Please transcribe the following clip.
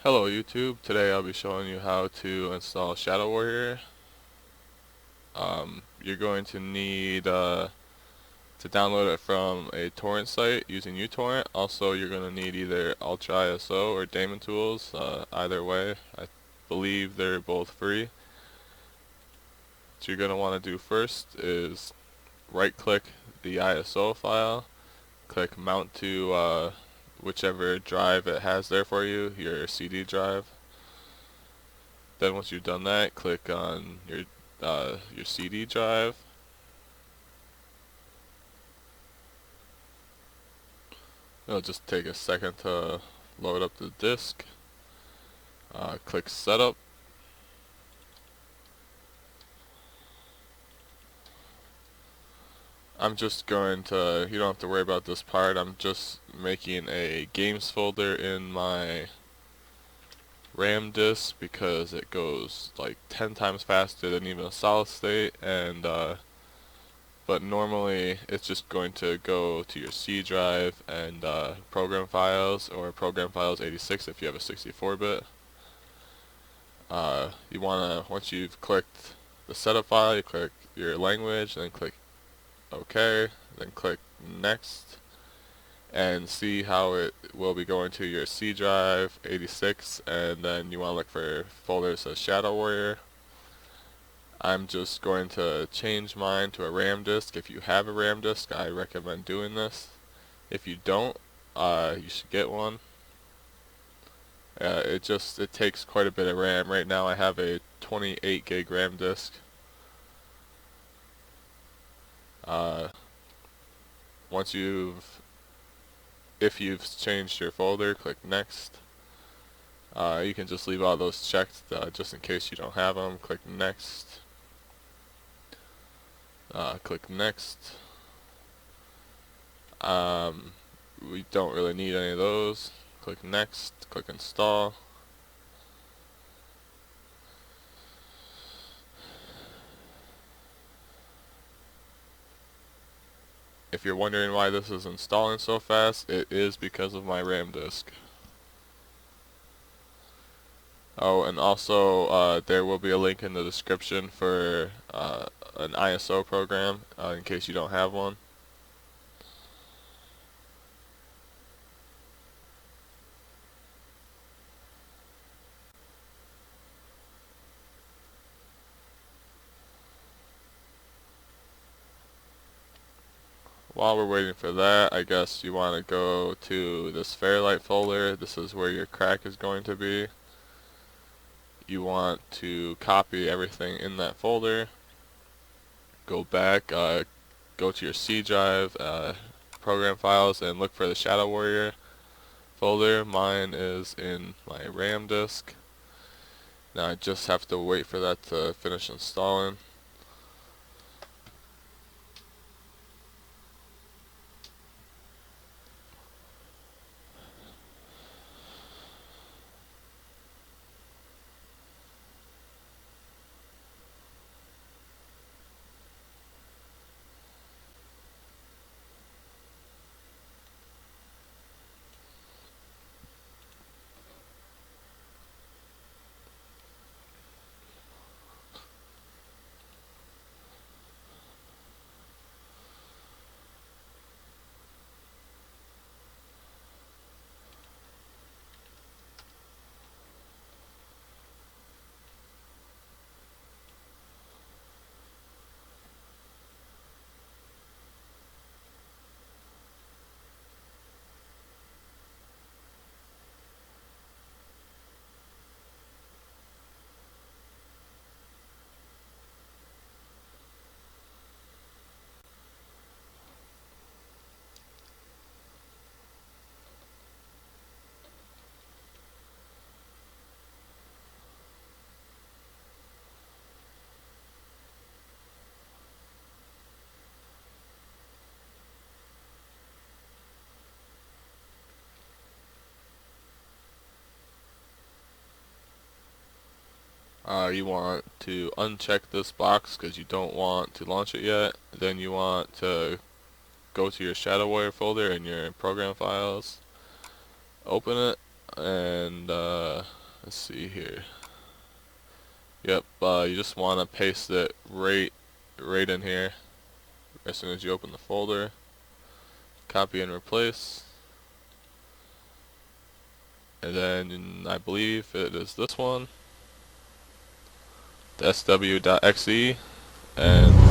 Hello YouTube, today I'll be showing you how to install Shadow Warrior. You're going to need to download it from a torrent site using uTorrent. Also, you're going to need either Ultra ISO or Daemon tools. Either way, I believe they're both free. What you're going to want to do first is right click the ISO file, click mount to whichever drive it has there for you, your CD drive. Then once you've done that, click on your CD drive. It'll just take a second to load up the disk. Click setup. I'm just going to, you don't have to worry about this part, I'm just making a games folder in my RAM disk because it goes like 10 times faster than even a solid state, and but normally it's just going to go to your C drive and program files, or program files 86 if you have a 64-bit. You want to, once you've clicked the setup file, you click your language, then click OK, then click next, and see how it will be going to your C drive 86, and then you want to look for folders that says Shadow Warrior. I'm just going to change mine to a RAM disk. If you have a RAM disk, I recommend doing this. If you don't, you should get one. It takes quite a bit of RAM. Right now I have a 28 gig RAM disk. Once if you've changed your folder, click next. You can just leave all those checked just in case you don't have them. Click next. Click next. We don't really need any of those. Click next. Click install. If you're wondering why this is installing so fast, it is because of my RAM disk. Oh, and also there will be a link in the description for an ISO program in case you don't have one. While we're waiting for that, I guess you want to go to this Fairlight folder. This is where your crack is going to be. You want to copy everything in that folder. Go back, go to your C drive, program files, and look for the Shadow Warrior folder. Mine is in my RAM disk. Now I just have to wait for that to finish installing. You want to uncheck this box because you don't want to launch it yet. Then you want to go to your Shadow Warrior folder in your program files, open it, and let's see here. Yep, you just want to paste it right in here as soon as you open the folder. Copy and replace, and then I believe it is this one, the sw.exe, and